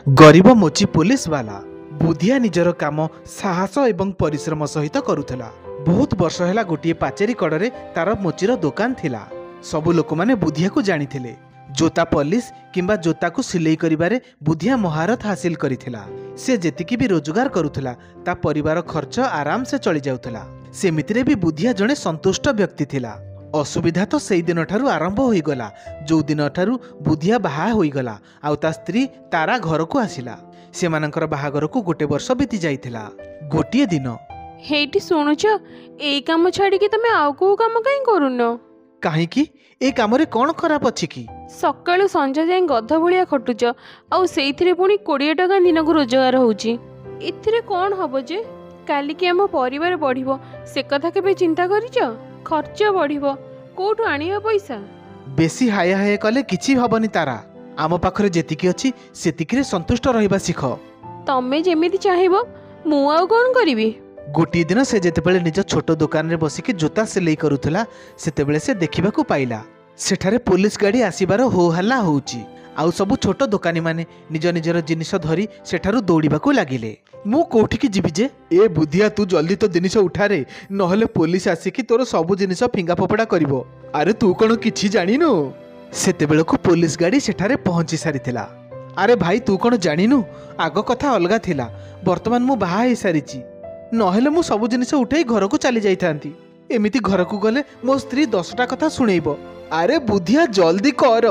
गरीब मोची पुलिस वाला बुधिया निजर काम साहस एवं परिश्रम सहित करुला। बहुत वर्ष है गोटे पाचेरी कड़े तार मोचीर दुकान थिला। सबु लोक माने बुधिया को जानी थे। जोता पॉलिश किंबा जोता को सिलाई करिबारे बुधिया महारत हासिल करिथिला। से जेतिकी भी रोजगार करुला ता परिवार खर्च आराम से चली जाउथला। सेमितिरे भी बुधिया जड़े संतुष्ट व्यक्ति थिला। असुविधा तो से दिन ठारू आरंभ हो गला जो दिन ठारू बुधिया बाहा हो गला आउ ता स्त्री तारा घर को आसिला। सेमानंकर बाहागर को गोटे वर्ष बीती जाइथिला। गोटिए दिन हेटी सुनुच ए काम छाड़ी के तमे आउ को काम काई करूनो? काहे की ए काम रे कोन खराब अछि की? सकाळु संजा जाय गध भलिया खटुच आउ सेइथिरे पुनी 20 टका दिन को रोजगार होउची। इथिरे कोन हबो जे काली के हम परिवार बढ़िबो से कथा केबे चिंता करिच? खर्च बढ़िबो कोठु आनिबो पैसा? बेसी हाया हाया कले किछि हबनी तारा। आम पाखरे जेतिकी अछि सेतिकिरे संतुष्ट रहिबा सिख। तमे जेमिति चाहिबो मु आउ कोन करिवि। गोटे दिन से जेतेबेले निज छोट दुकान रे बसिके जोता सिलाई करुथला सेतेबेले से देखिबाकू पाइला सेठारे पुलिस गाड़ी आसीबार हो हल्ला होउची। आउ सबु छोट दुकानी माने निज निजर जिनिस धरी सेठारु दौड़िबाकू लागिले। मु कोठिकी जिबि जे? ए बुधिया तू जल्दी तो जिनिस उठारे नहले पुलिस आसिकी तोर सबु जिनिस फिंगा फोपड़ा करिवो। अरे तू कोन किछि जानिनु? सेतेबेलकू पुलिस गाड़ी सेठारे पहुंची सारिथिला। अरे भाई तू कोन जानिनु? आग कथा अलगा थिला। वर्तमान मु बाहा हे सारिची। नहले मु सबु जिनिस उठाई घर को चली जाइथांती। एमिति घर को गले मो स्त्री 10टा कथा सुनेइबो। अरे बुधिया जल्दी कर।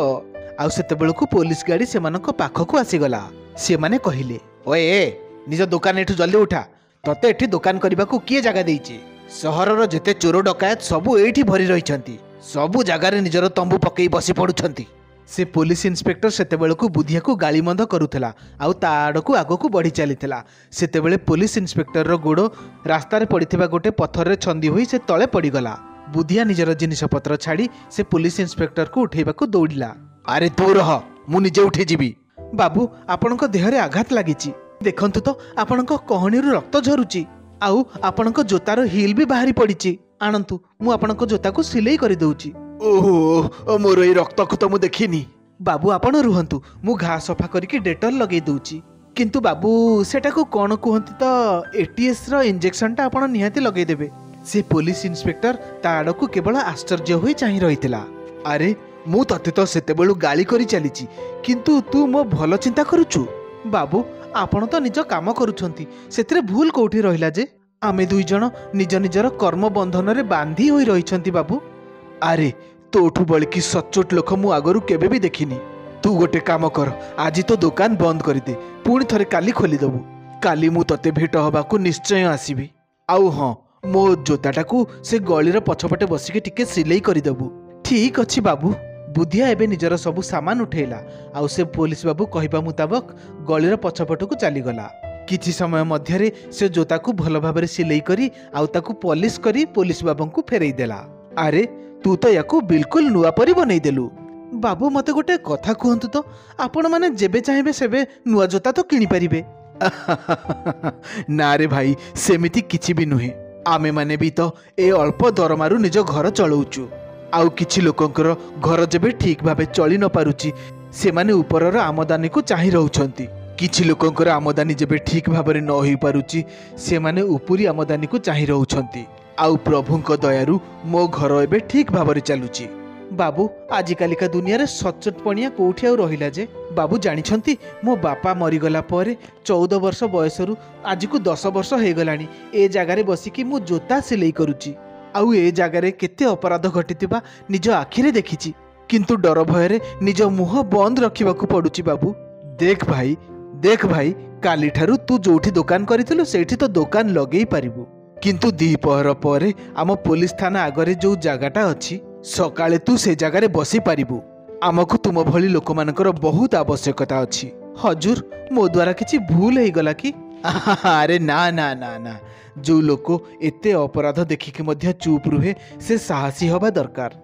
आउ सेतेबेलकू पुलिस गाड़ी सेमानक पाखकू आसीगला। सेमाने कहिले ओए निज दुकान एठू जल्दी उठा। तते एठी दुकान करबाकू किए जगह देइची? सहरर जेते चोर डकायत सबु एठी भरी रहिछंती। सबु जगार निजर तंबू पकई बसी पड़ुछंती। से पुलिस इंस्पेक्टर सेतेबेलकू बुधिया को गाली मंद करुथला आउ ता आडकू आगकू बढ़ी चलीथिला। सेतेबेले पुलिस इंस्पेक्टर रो गोड़ो रास्ता रे पड़िथिबा गोटे पत्थर रे छंदी होई से तळे पड़ीगला। बुधिया निजर जिनिस पत्र छाड़ी से पुलिस इंस्पेक्टर को उठेबाकू दौड़िला। अरे तू रह मु निजे उठे जीवी। बाबू आपणक देहरे आघात लागिची। देखंतु तो आपणक कहणीरु रक्त झरुची आउ आपणक जोतार हिल भी बाहरी पड़ीची। आणंतु मु आपणक जोता को सिलाई करि दउची। ओहो मोर ए रक्त को तो मु देखिनी। बाबू आपण रुहंतु मु घा सफा करिके डेटॉल लगेई दउची। किंतु बाबू सेटा को कोन कहंती तो एटीएस रो इंजेक्शन टा आपण निहाती लगेई देबे। से पुलिस इंस्पेक्टर ता आडकू केवल आश्चर्य होई चाहि रहितला। अरे मु तते तो सेतेबेलु गाली करी चलीची किंतु तू मो भलो चिंता करूछु। बाबू आपण तो निज काम करूछंती सेतिरे भूल कोठी रहिला जे? आमे दुई जण निज निजर कर्म बंधन रे बांधी होई रहिछंती बाबू। अरे तोठू बळकी सचोट लोक मु आगरु केबे भी देखिनी। तू गोटे काम कर आज तो दुकान बंद करि दे पुणी थरे काली खोली दबु। काली मु तते भेट हबाकू निश्चय आसीबी। आउ हां मो जोताटाकू से गळीर पछपटे बसिके टिके सिलाई करि दबु। ठीक अछि बाबू। बुधिया एबे निजर सबु सामान उठेला आउ से पुलिस बाबू कहिबा मुताबक गळीर पछपटकू चली गला। किछि समय मध्यरे से जोताकू भल भाबरे सिलाई करी आउ ताकू पॉलिश करी पुलिस बाबूंकू फेरई देला। अरे तू तो याकू बिल्कुल नुआ परी बनई देलु। बाबू मते गोटे कथा कहंतु तो आपण माने जेबे चाहेबे सेबे नुआ जोता तो किनि परिबे। ना रे भाई सेमिति किछि भी नुहे। आमे माने भी तो ए अल्प दरमारू निज घर चलाउचु। आउ किछि लोकंकर घर जेबे ठीक भाबे चली न पारुची से माने ऊपरर आमदानी को चाहि रहउछंती। किछि लोकंकर आमदानी जेबे ठीक भाबरे न होई पारुची से माने ऊपरी आमदानी को चाहि रहउछंती। आउ प्रभुंक दयारु मो घर एबे ठीक भाबरे चालुची। बाबू आजिकालिका दुनिया रे सचोटपणिया कोठी आउ रहिला जे? बाबू जानिछंती मो बापा मरिगला परे 14 वर्ष बयसरु आज को 10 वर्ष हे गलानी ए जगह रे बसिकी मु जोता सिलाई करूची। आउ ए जगह केते अपराध घटितिबा निज आखिरे देखिची किंतु डर भयरे निज मुह बंद रखिबाकू पडुची। बाबू देख भाई काली ठारू तू जोठी दुकान करिथिलु सेठी तो दुकान लगेई पारिबु किंतु दीपहर परे आम पुलिस थाना आगरे जो जगाटा अछि सकाळे तू से जगह बसी पारिबु। आमको तुम भली लोक मानकर बहुत आवश्यकता अछि। हजूर मो द्वारा किछि भूल हे गला कि? अरे ना ना ना ना जो लोक एते अपराध देखिके मध्य चुप रुहे से साहसी हवा दरकार।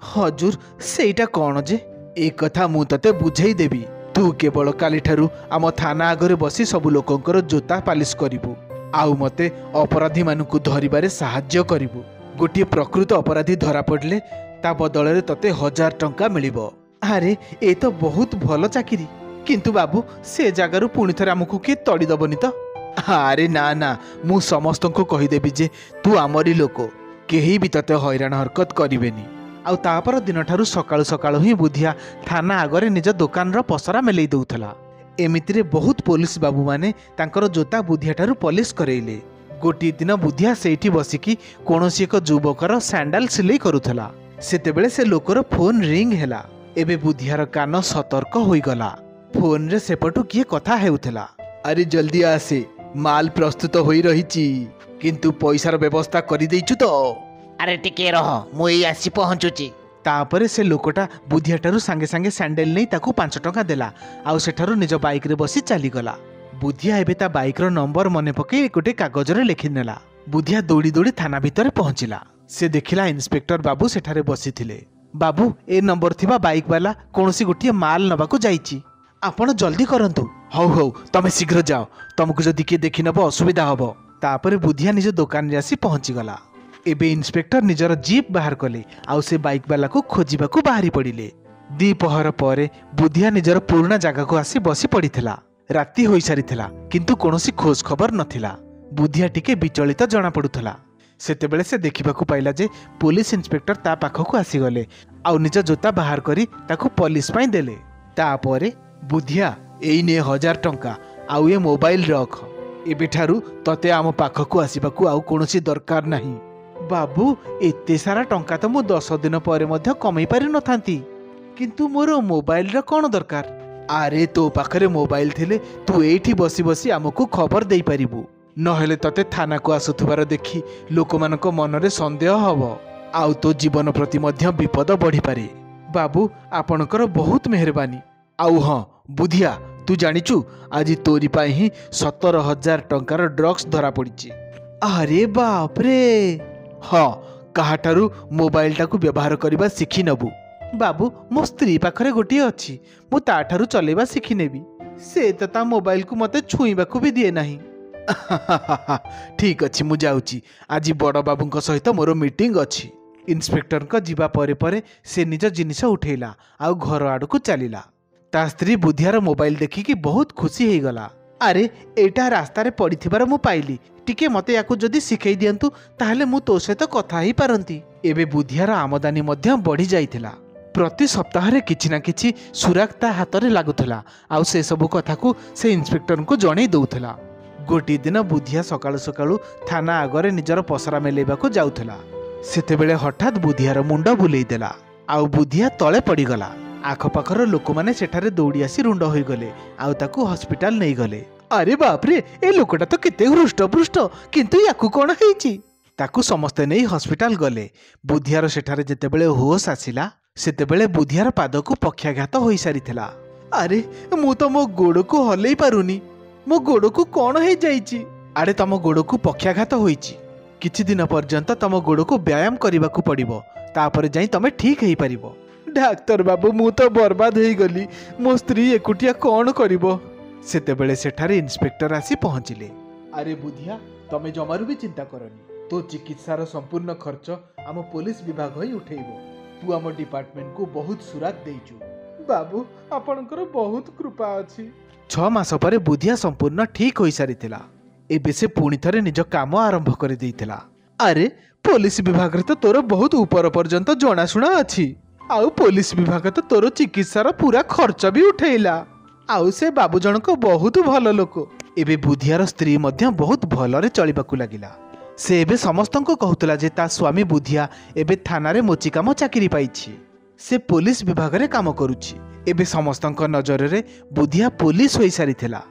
हजूर सेटा कौन जे? एक कथा मु तते बुझेई देबी। तू केवल काली ठारू आम थाना आगरे बसी सबु लोकंकर जोता पालिश करिबु आउ मते अपराधी मानकु धरिबारे साहाय्य करिबु। गोटे प्रकृत अपराधी धरा पड़ले ता बदल रे तते 1000 टंका मिलिबो। अरे ए तो बहुत भलो चाकरी। किंतु बाबू से जगार पुणी थे आमको किए तड़ीदबनी तो? अरे ना ना मु समस्त को कहीदेवी जे तू आमरी लोक केही भी तते हैरान हरकत करेनि। आउ तापर दिन ठारू सकाळु सकाळु ही बुधिया थाना आगरे निज दुकान रो पसरा मेलै दउथला। एमितिरे बहुत पुलिस बाबू माने तांकर जोता बुधिया ठारू पॉलिश करेइले। गोटी दिन बुधिया सेठी बसिकी कोनोसी एक युवकर सैंडल सिलाई करूथला। सेतेबेले से लोकर फोन रिंग हैला। एबे बुधियार कान सतर्क होई गला। फोन रे सेपटू किए कथा हेउथला। अरे जल्दी आसे माल प्रस्तुत होई रहिची किंतु पैसार व्यवस्था करि देइछु तो? अरे टिके रह मु एई आसी पहुंचुची। तापरे से लोकटा बुधिया ठारू सांगे सांगे सैंडल नहीं ताकू 5 टंका देला। आउ सेठारू निज बाइक रे बसी चली गला। बुधिया एबे ता बाइक रो नंबर मने पके गोटे कागज रे लिखि नेला। बुधिया दौड़ी दौड़ी थाना भीतर पहुंचिला। से देखिला इंस्पेक्टर बाबू सेठारे बसिथिले। बाबू ए नंबर थिबा बाइक वाला कोनोसी गोटिए माल नबाकू जाईची, आपण जल्दी करंतु। हौ हौ तमे शीघ्र जाओ, तुमको जदि किए देखि नबो असुविधा हबो। तापरे बुधिया निज दुकान रे आसी पहुंची गला। एबे इंस्पेक्टर निजर जीप बाहर कले आउ से बाइक वाला को खोजिबाकू बाहरी पड़िले। दीपहर परे बुधिया निजर पुराना जगह को आसी बसी पड़िथिला। राति होई सारिथिला किंतु कोनोसी खोज खबर नथिला। बुधिया टिके विचलित जना पड़ुथला। सेतेबेले से देखिबाकू पाइला जे पुलिस इंस्पेक्टर ता पाखकू आसी गले आउ निज जोता बाहर करी ताकू पुलिस पाई देले। तापरे बुधिया एई ने 1000 टंका आउ ए मोबाइल रख, एबेठारू तते आम पाखकू आसीबाकू आउ कोनोसी दरकार नाही। बाबू एते सारा टंका तो मु 10 दिन पर मध्य कमई पारि न थांती, किंतु मोर मोबाइल रा कोन दरकार? अरे तो पाखरे मोबाइल थिले तू एठी बसी बसी आमको खबर देई परिबू, नहेले तते थाना को आसुथुबार देखि लोकमानक मनरे संदेह हबो आउ तो जीवन प्रति मध्य विपद बढ़ी पारे। बाबू आपणकर बहुत मेहरबानी। आउ हाँ बुधिया तू जानिचु आज तोरी पाई ही 17,000 टंकार ड्रग्स धरा पड़ी। अरे बाप रे। हाँ काहाठारू मोबाइल टाकू व्यवहार करबा शिखी नबू। बाबू मो स्त्री पाखरे गोटी अच्छी, मु ताठारू चलेबा शिखी नेबी। से तो ता मोबाइल को मते छुईबाकू भी दिए नाही। ठीक अच्छी मु जाउची, आज बड़ बाबूंक सहित मोर मीटिंग अच्छी। इंस्पेक्टर का जीवा परे परे से निज जिनिस उठेला आउ घर आड़ को चलीला। ता स्त्री बुधियार मोबाइल देखिकी बहुत खुशी हो गला। अरे एटा रास्ता रे पड़िथिबार मु पाइली, टिके मते याकू जदि सिखै दियंतु ताहले मु तो सहित कथा ही पारंती। एबे बुधियार आमदानी मध्य बढ़ी जाइथिला। प्रति सप्ताह रे किछि ना किछि सुरक्षा हाथ रे लागुथला आउ से सब कथा को से इंस्पेक्टर को जणै दउथला। गोटी दिन बुधिया सकाळु सकाळु थाना आगरे निजर पसरा मेलेबा को जाउथला। सेतेबेले हठात बुधियार मुंड बुलेई देला आउ बुधिया तळे पड़ीगला। आखपाखर लोक माने सेठारे दौड़ी आसी रुंड होई गले आउ ताकू हॉस्पिटल नहीं गले। अरे बाप रे ए लोकटा तो केते हृष्टपुष्ट, किंतु याकू कोन हेची? ताकू समस्ते नहीं हॉस्पिटल गले। बुधियार सेठारे जेतेबेले होश आसिला सेतेबेले बुधियार पाद को पक्षाघात होई सारिथिला। अरे मु तो मो गोड़ को हलेई पारुनी, मो गोड़ को कोन हे जाईची? अरे तम गोड़ को पक्षाघात होईची, किछि दिन पर्यंत तम गोड़ को व्यायाम करबाकू पड़िबो, तापर जाई तमे ठीक हेई परिबो। डाक्टर बाबू मु तो बर्बाद हो गली, मो स्त्री एकुटिया कौन करिबो? सेतेबेले सेठारे इंस्पेक्टर आसी पहुंचिले। अरे बुधिया तमे जमारू भी चिंता करनी, तो चिकित्सार संपूर्ण खर्च आम पुलिस विभाग ही उठेइबो। तू आम डिपार्टमेंट को बहुत सुराग देइचु। बाबू आपनकर बहुत कृपा अछि। 6 मास परे बुधिया संपूर्ण ठीक होई सारिथिला। एबे से पुणी थरे निज काम आरंभ कर देइथिला। अरे पुलिस विभाग रे तो तोर बहुत ऊपर पर्यंत जनाशुना अछि, आउ पुलिस विभाग तो तोर चिकित्सार पूरा खर्च भी उठेला। आउ से बाबू जनक बहुत भल लोक। एबे बुधियार स्त्री मध्य बहुत भलरे चलिबाकू लागिला। से एबे समस्तंको कहूतला जे ता स्वामी बुधिया एबे थाना रे मोचिकाम चाकरी पाइछि, से पुलिस विभाग रे काम करूछि। एबे समस्तंको नजर रे बुधिया पुलिस होई सारिथिला।